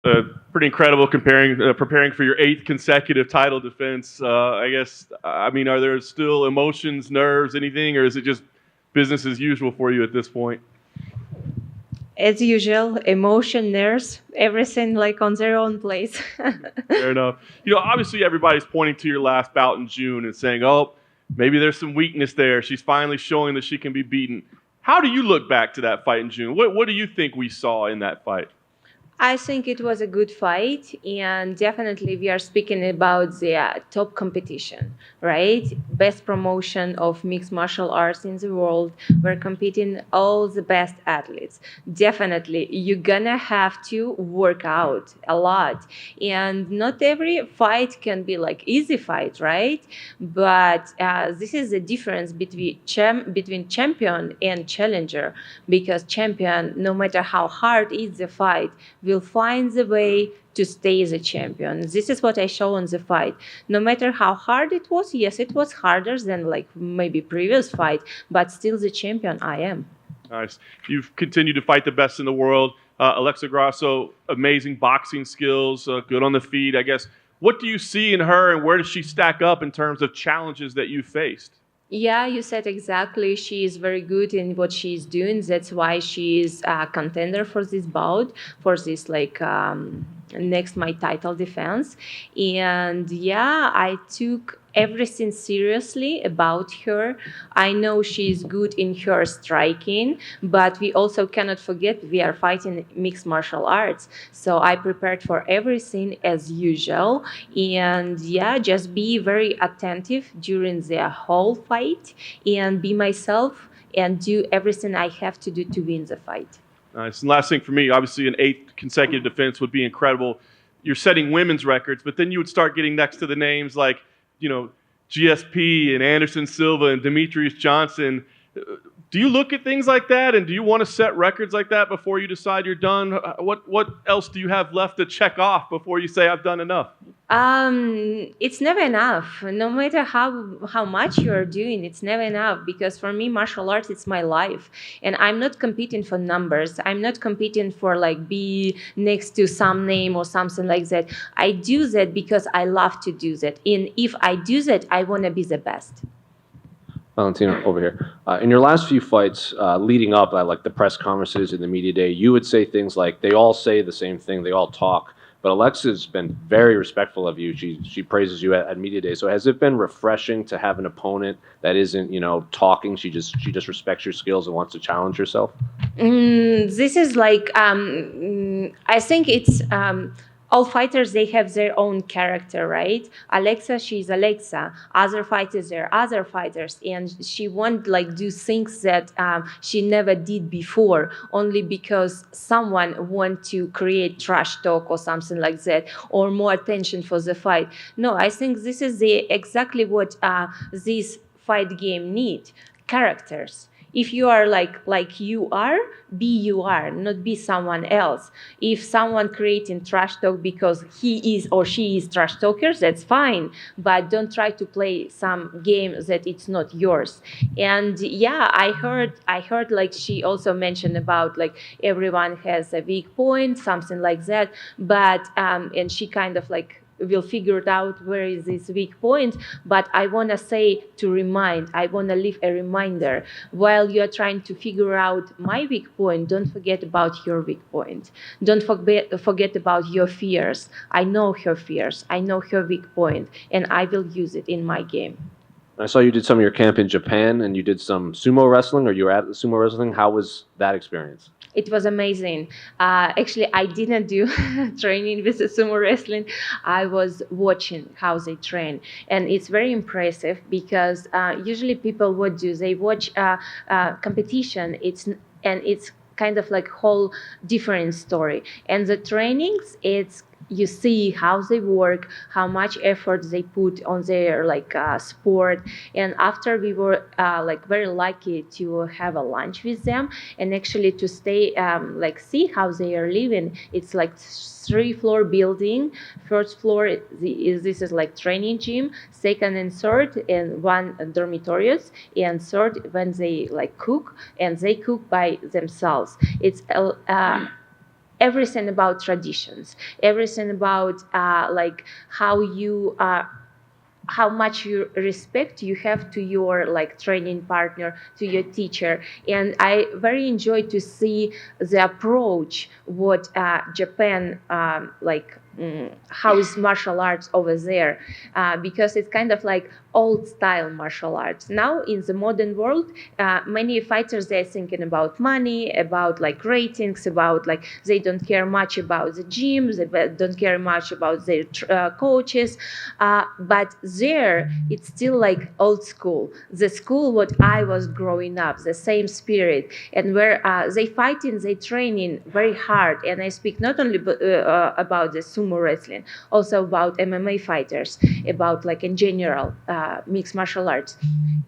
Pretty incredible preparing for your eighth consecutive title defense. I guess, I mean, are there still emotions, nerves, anything, or is it just business as usual for you at this point? As usual, emotion, nerves, everything like on their own place. Fair enough. Obviously everybody's pointing to your last bout in June and saying, oh, maybe there's some weakness there. She's finally showing that she can be beaten. How do you look back to that fight in June? What do you think we saw in that fight? I think it was a good fight, and definitely we are speaking about the top competition, right? Best promotion of mixed martial arts in the world. We're competing all the best athletes. Definitely, you're gonna have to work out a lot, and not every fight can be like easy fight, right? But this is the difference between champion and challenger, because champion, no matter how hard is the fight, will find the way to stay the champion. This is what I show on the fight. No matter how hard it was, yes, it was harder than like maybe previous fight, but still the champion I am. Nice. You've continued to fight the best in the world. Alexa Grasso, amazing boxing skills, good on the feet, I guess. What do you see in her, and where does she stack up in terms of challenges that you faced? Yeah, you said exactly. She is very good in what she's doing. That's why she is a contender for this bout, for this like next my title defense. And yeah, I took everything seriously about her. I know she's good in her striking, but we also cannot forget we are fighting mixed martial arts. So I prepared for everything as usual. And yeah, just be very attentive during the whole fight and be myself and do everything I have to do to win the fight. Nice. And last thing for me, obviously an eighth consecutive defense would be incredible. You're setting women's records, but then you would start getting next to the names like, GSP and Anderson Silva and Demetrius Johnson. Do you look at things like that, and do you want to set records like that before you decide you're done? What else do you have left to check off before you say I've done enough? It's never enough. No matter how much you are doing, it's never enough, because for me, martial arts, it's my life, and I'm not competing for numbers. I'm not competing for like be next to some name or something like that. I do that because I love to do that, and if I do that, I want to be the best. Valentina, over here. In your last few fights, leading up at like the press conferences and the media day, you would say things like, "They all say the same thing. They all talk." But Alexa's been very respectful of you. She praises you at media day. So has it been refreshing to have an opponent that isn't talking? She just respects your skills and wants to challenge herself. This is like I think it's all fighters, they have their own character, right? Alexa, she's Alexa. Other fighters, they're other fighters, and she won't like do things that she never did before, only because someone want to create trash talk or something like that, or more attention for the fight. No, I think this is exactly what this fight game need: characters. If you are like you are, be you are, not be someone else. If someone creating trash talk because he is or she is trash talkers, that's fine. But don't try to play some game that it's not yours. And yeah, I heard like she also mentioned about like everyone has a weak point, something like that. But and she kind of like will figure it out where is this weak point. But I want to say I want to leave a reminder: while you're trying to figure out my weak point, don't forget about your weak point. Don't forget about your fears. I know her fears, I know her weak point, and I will use it in my game. I saw you did some of your camp in Japan, and you did some sumo wrestling, or you were at sumo wrestling. How was that experience? It was amazing. Actually, I didn't do training with the sumo wrestling. I was watching how they train, and it's very impressive because usually people what do they watch competition. It's kind of like whole different story, and the trainings it's you see how they work, how much effort they put on their like sport. And after we were like very lucky to have a lunch with them and actually to stay like see how they are living. It's like 3-floor building. First floor this is like training gym, second and third and one dormitories, and third when they like cook, and they cook by themselves. It's everything about traditions, everything about like how much respect you have to your like training partner, to your teacher. And I very enjoy to see the approach what Japan how is martial arts over there, because it's kind of like old style martial arts. Now in the modern world, many fighters, they're thinking about money, about like ratings, about like they don't care much about the gyms, they don't care much about their coaches, but there it's still like old school, the school what I was growing up, the same spirit, and where they fighting, they training very hard. And I speak not only about the sumo wrestling, also about MMA fighters, about like in general mixed martial arts.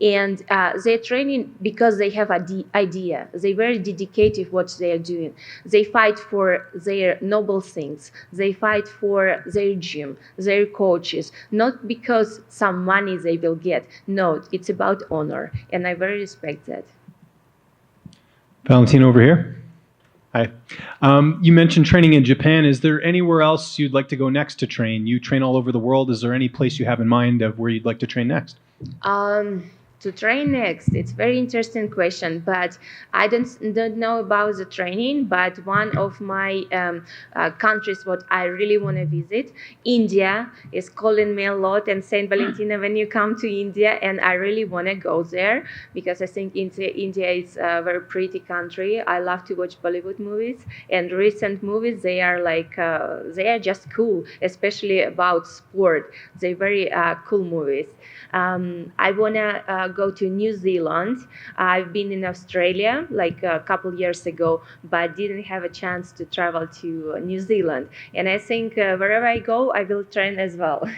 And they're training because they have an idea. They're very dedicated what they are doing. They fight for their noble things. They fight for their gym, their coaches, not because some money they will get. No, it's about honor, and I very respect that. Valentina over here. Hi. You mentioned training in Japan. Is there anywhere else you'd like to go next to train? You train all over the world. Is there any place you have in mind of where you'd like to train next? To train next, it's very interesting question, but I don't know about the training. But one of my countries what I really want to visit, India, is calling me a lot and saying, Valentina, when you come to India, and I really want to go there because I think India is a very pretty country. I love to watch Bollywood movies, and recent movies, they are like they are just cool, especially about sport. They're very cool movies. I want to go to New Zealand. I've been in Australia like a couple years ago, but didn't have a chance to travel to New Zealand. And I think wherever I go, I will train as well.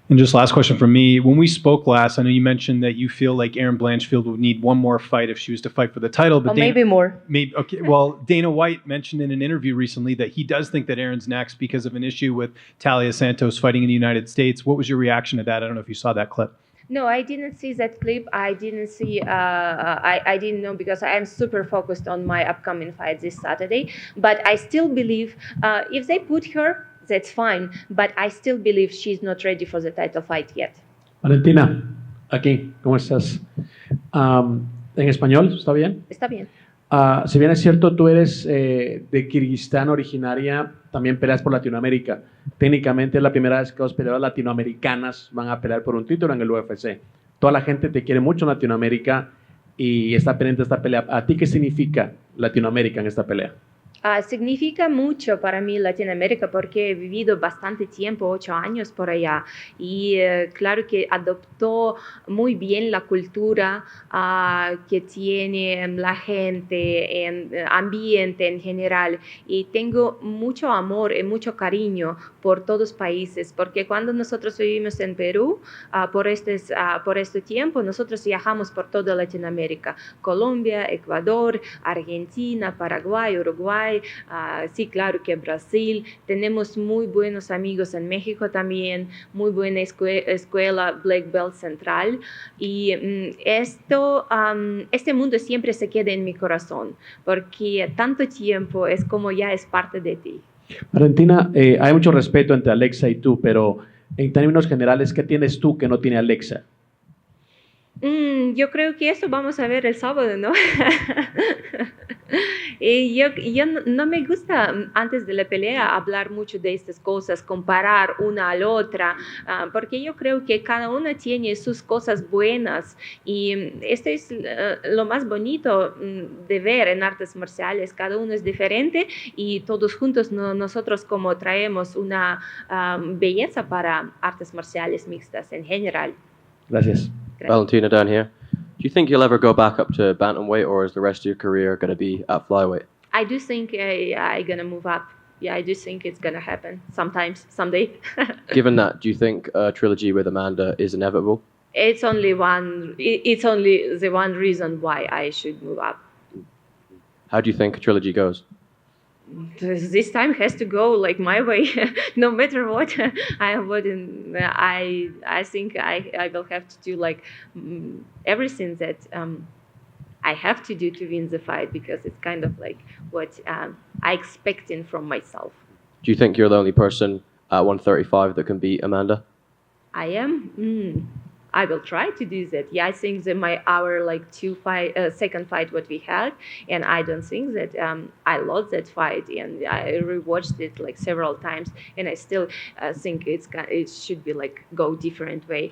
And just last question from me. When we spoke last, I know you mentioned that you feel like Erin Blanchfield would need one more fight if she was to fight for the title. But maybe more. Maybe, okay. Well, Dana White mentioned in an interview recently that he does think that Erin's next because of an issue with Talia Santos fighting in the United States. What was your reaction to that? I don't know if you saw that clip. No, I didn't see that clip. I didn't see. I didn't know because I am super focused on my upcoming fight this Saturday. But I still believe if they put her, that's fine. But I still believe she's not ready for the title fight yet. Valentina, aquí, ¿cómo estás? En español, ¿está bien? Está bien. Si bien es cierto, tú eres de Kirguistán originaria, también peleas por Latinoamérica. Técnicamente es la primera vez que dos peleadoras latinoamericanas van a pelear por un título en el UFC. Toda la gente te quiere mucho en Latinoamérica y está pendiente de esta pelea. ¿A ti qué significa Latinoamérica en esta pelea? Significa mucho para mí Latinoamérica porque he vivido bastante tiempo, 8 años por allá, y claro que adoptó muy bien la cultura que tiene la gente, el ambiente en general, y tengo mucho amor y mucho cariño por todos los países, porque cuando nosotros vivimos en Perú, por este tiempo, nosotros viajamos por toda Latinoamérica, Colombia, Ecuador, Argentina, Paraguay, Uruguay, sí, claro que Brasil. Tenemos muy buenos amigos en México también, muy buena escuela Black Belt Central, y este mundo siempre se queda en mi corazón, porque tanto tiempo es como ya es parte de ti. Valentina, hay mucho respeto entre Alexa y tú, pero en términos generales, ¿qué tienes tú que no tiene Alexa? Yo creo que eso vamos a ver el sábado, ¿no? Y yo no me gusta antes de la pelea hablar mucho de estas cosas, comparar una a la otra, porque yo creo que cada una tiene sus cosas buenas, y esto es lo más bonito de ver en artes marciales. Cada uno es diferente y todos juntos nosotros como traemos una belleza para artes marciales mixtas en general. Gracias. Valentina down here. Do you think you'll ever go back up to bantamweight, or is the rest of your career going to be at flyweight? I do think I'm going to move up. Yeah, I do think it's going to happen someday. Given that, do you think a trilogy with Amanda is inevitable? It's only the one reason why I should move up. How do you think a trilogy goes? This time has to go like my way, no matter what. I think I will have to do like everything that I have to do to win the fight because it's kind of like what I expecting from myself. Do you think you're the only person at 135 that can beat Amanda? I am. I will try to do that. Yeah, I think that our like second fight what we had, and I don't think that I lost that fight, and I rewatched it like several times, and I still think it should be like go different way.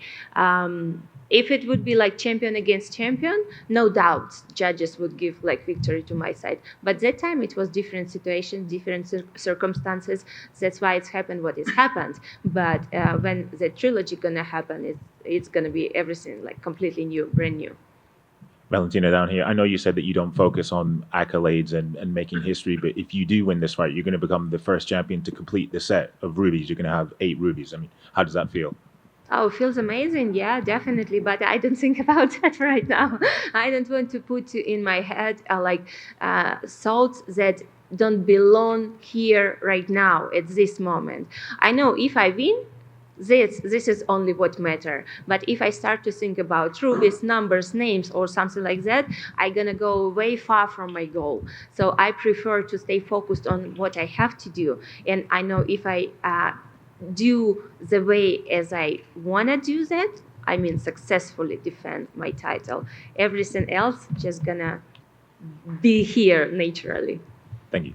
If it would be like champion against champion, no doubt judges would give like victory to my side. But that time it was different situation, different circumstances. That's why it's happened what has happened. But when the trilogy gonna happen, it's gonna be everything like completely new, brand new. Valentina, down here, I know you said that you don't focus on accolades and making history, but if you do win this fight, you're going to become the first champion to complete the set of rubies. You're going to have 8 rubies. I mean, how does that feel? Oh, feels amazing. Yeah, definitely. But I don't think about that right now. I don't want to put in my head thoughts that don't belong here right now at this moment. I know if I win, this is only what matter. But if I start to think about rubies, numbers, names, or something like that, I'm gonna go way far from my goal. So I prefer to stay focused on what I have to do. And I know if I do the way as I wanna do that, I mean successfully defend my title. Everything else just gonna be here naturally. Thank you.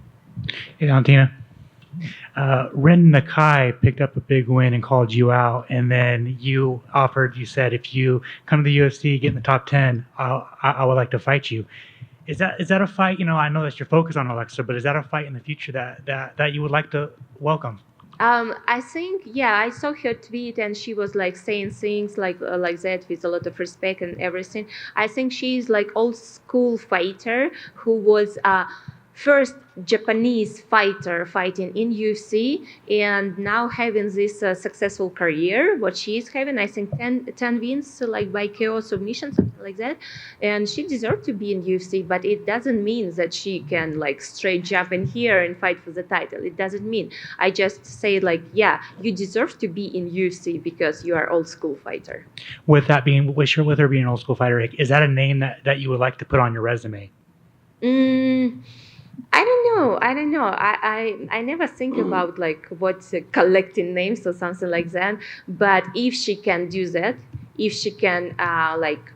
Hey, Valentina. Ren Nakai picked up a big win and called you out, and then you said, if you come to the UFC, get in the top 10, I would like to fight you. Is that a fight? I know that you're focused on Alexa, but is that a fight in the future that you would like to welcome? I think, yeah, I saw her tweet and she was like saying things like that with a lot of respect and everything. I think she's like old school fighter who was first Japanese fighter fighting in UFC and now having this successful career, what she is having, I think 10 wins like by KO submission, something like that. And she deserves to be in UFC, but it doesn't mean that she can like straight jump in here and fight for the title. It doesn't mean. I just say like, yeah, you deserve to be in UFC because you are old school fighter. With her being an old school fighter, is that a name that you would like to put on your resume? I don't know. I never think about like what's collecting names or something like that. But if she can do that, if she can like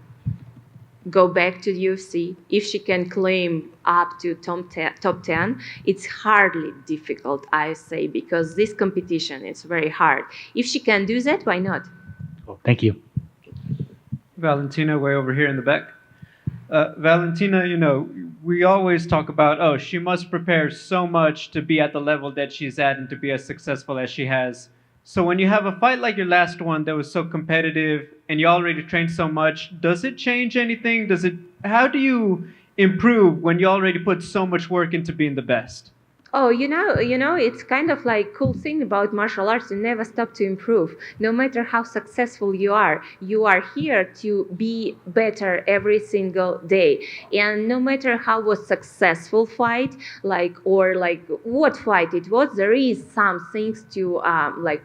go back to the UFC, if she can claim up to top 10, it's hardly difficult, I say, because this competition is very hard. If she can do that, why not? Cool. Thank you. Valentina, way over here in the back. Valentina, we always talk about, she must prepare so much to be at the level that she's at and to be as successful as she has. So when you have a fight like your last one that was so competitive and you already trained so much, does it change anything? How do you improve when you already put so much work into being the best? Oh, it's kind of like cool thing about martial arts. You never stop to improve. No matter how successful you are here to be better every single day. And no matter how was successful fight, or what fight it was, there is some things to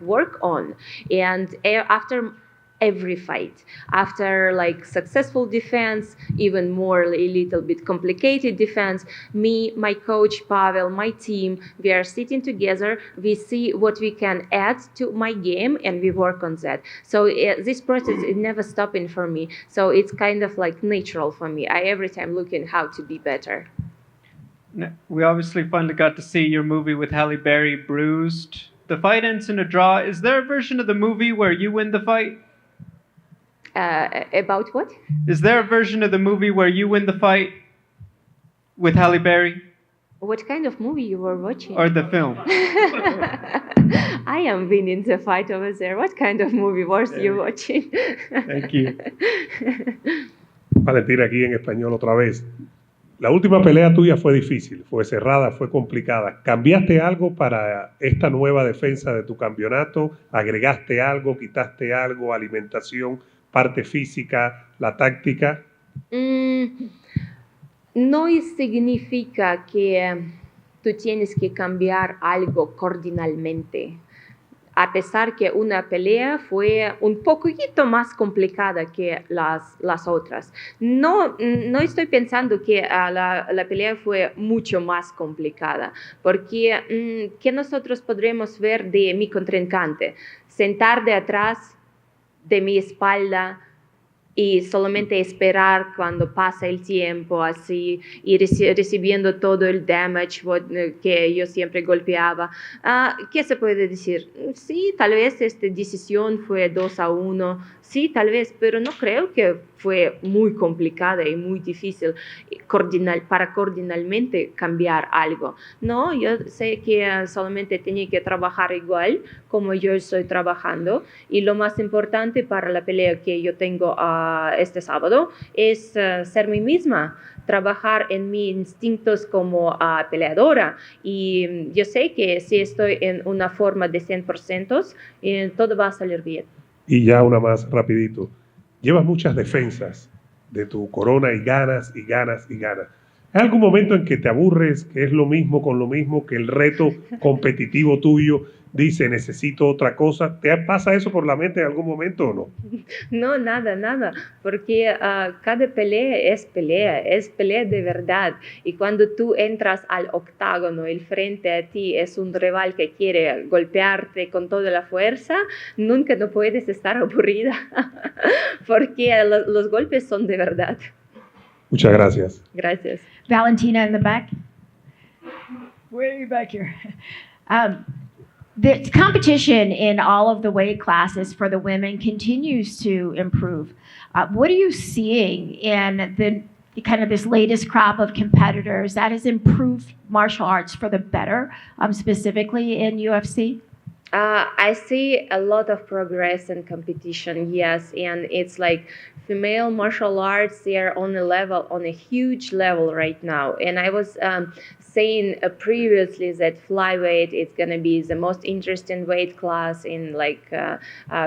work on. And after every fight, after successful defense, even more a little bit complicated defense, me, my coach Pavel, my team, we are sitting together, we see what we can add to my game and we work on that. So this process is never stopping for me, so it's kind of like natural for me. I every time looking how to be better. We obviously finally got to see your movie with Halle Berry, Bruised. The fight ends in a draw. Is there a version of the movie where you win the fight? About what? Is there a version of the movie where you win the fight with Halle Berry? What kind of movie you were watching? Or the film? I am winning the fight over there. What kind of movie was you watching? Thank you. Valentina, aquí en español otra vez. La última pelea tuya fue difícil, fue cerrada, fue complicada. ¿Cambiaste algo para esta nueva defensa de tu campeonato? ¿Agregaste algo, quitaste algo, alimentación, parte física, la táctica? No significa que tú tienes que cambiar algo cardinalmente. a pesar que una pelea fue un poquito más complicada que las otras. No estoy pensando que la pelea fue mucho más complicada, porque ¿qué nosotros podremos ver de mi contrincante? Sentar de atrás de mi espalda y solamente esperar cuando pasa el tiempo así y recibiendo todo el damage que yo siempre golpeaba. ¿Qué se puede decir? Sí, tal vez esta decisión fue 2-1, sí, tal vez, pero no creo que fue muy complicada y muy difícil para coordinalmente cambiar algo. No, yo sé que solamente tenía que trabajar igual como yo estoy trabajando, y lo más importante para la pelea que yo tengo este sábado es ser mí misma, trabajar en mis instintos como peleadora, y yo sé que si estoy en una forma de 100%, todo va a salir bien. Y ya una más rapidito. Llevas muchas defensas de tu corona y ganas y ganas y ganas. ¿Hay algún momento en que te aburres, que es lo mismo con lo mismo, que el reto competitivo tuyo dice necesito otra cosa? ¿Te pasa eso por la mente en algún momento o no? No, nada, porque cada pelea es pelea de verdad. Y cuando tú entras al octágono, el frente a ti es un rival que quiere golpearte con toda la fuerza, nunca no puedes estar aburrida, porque los golpes son de verdad. Muchas gracias. Gracias. Valentina in the back. Way back here. The competition in all of the weight classes for the women continues to improve. What are you seeing in the kind of this latest crop of competitors that has improved martial arts for the better, specifically in UFC? I see a lot of progress in competition, yes, and it's like female martial arts, they are on a huge level right now. And I was saying previously that flyweight is going to be the most interesting weight class in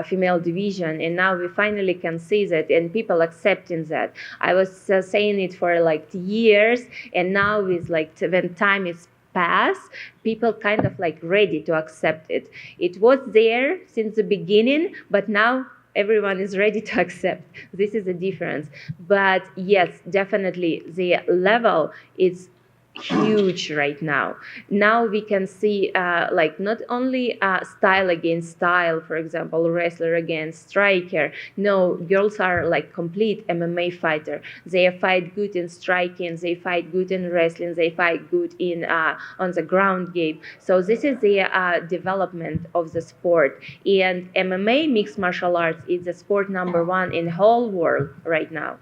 female division, and now we finally can see that and people accepting that. I was saying it for years, and now it's when time is passed, people kind of ready to accept it. It was there since the beginning, but now everyone is ready to accept. This is the difference. But yes, definitely the level is huge right now. Now we can see not only style against style, for example, wrestler against striker. No, girls are complete MMA fighter. They fight good in striking, they fight good in wrestling, they fight good in on the ground game. So this is the development of the sport. And MMA, mixed martial arts, is the sport #1 in the whole world right now.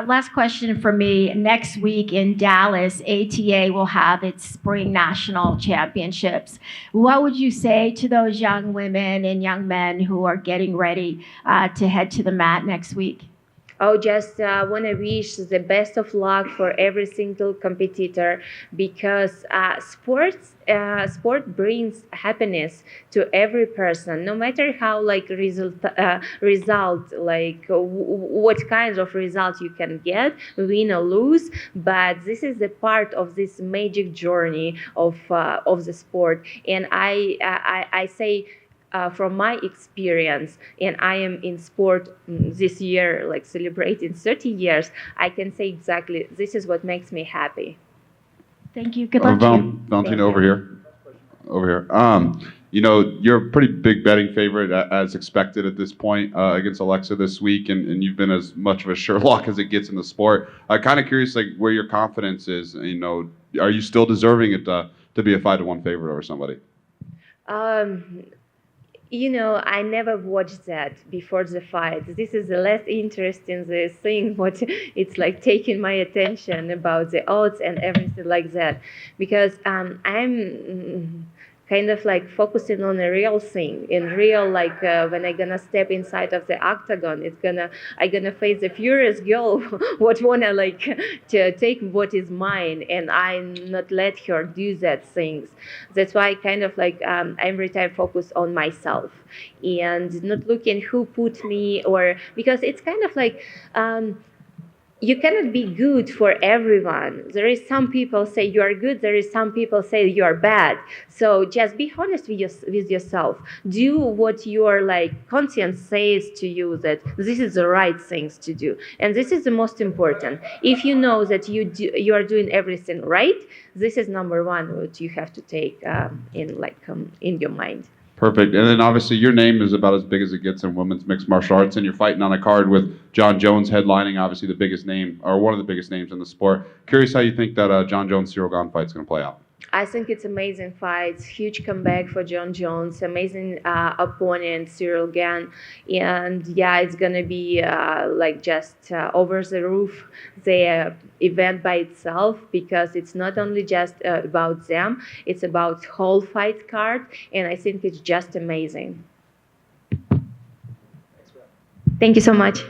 Last question for me. Next week in Dallas, ATA will have its spring national championships. What would you say to those young women and young men who are getting ready to head to the mat next week? Just want to wish the best of luck for every single competitor, because sport brings happiness to every person, no matter how what kind of result you can get, win or lose. But this is the part of this magic journey of the sport, and I say. From my experience, and I am in sport this year, celebrating 30 years, I can say exactly this is what makes me happy. Thank you. Good luck to you. Valentina, over here. You're a pretty big betting favorite, as expected at this point, against Alexa this week, and you've been as much of a Sherlock as it gets in the sport. Kind of curious, where your confidence is. Are you still deserving it to be a 5-1 favorite over somebody? I never watched that before the fight. This is the less interesting thing, what it's taking my attention about the odds and everything like that. Because I'm kind of focusing on a real thing, in real when I gonna step inside of the octagon, I gonna face a furious girl what wanna to take what is mine, and I not let her do that things. That's why kind of I'm every time focused on myself and not looking who put me, or because it's kind of you cannot be good for everyone. There is some people say you are good, there is some people say you are bad. So just be honest with yourself. Do what your conscience says to you that this is the right things to do. And this is the most important. If you know that you are doing everything right, this is number one what you have to take in your mind. Perfect. And then obviously your name is about as big as it gets in women's mixed martial arts, and you're fighting on a card with John Jones headlining, obviously the biggest name, or one of the biggest names in the sport. Curious how you think that John Jones-Cyril Gane fight's going to play out. I think it's amazing fight, huge comeback for John Jones, amazing opponent, Cyril Gane, and yeah, it's gonna be just over the roof, the event by itself, because it's not only just about them, it's about whole fight card, and I think it's just amazing. Thank you so much.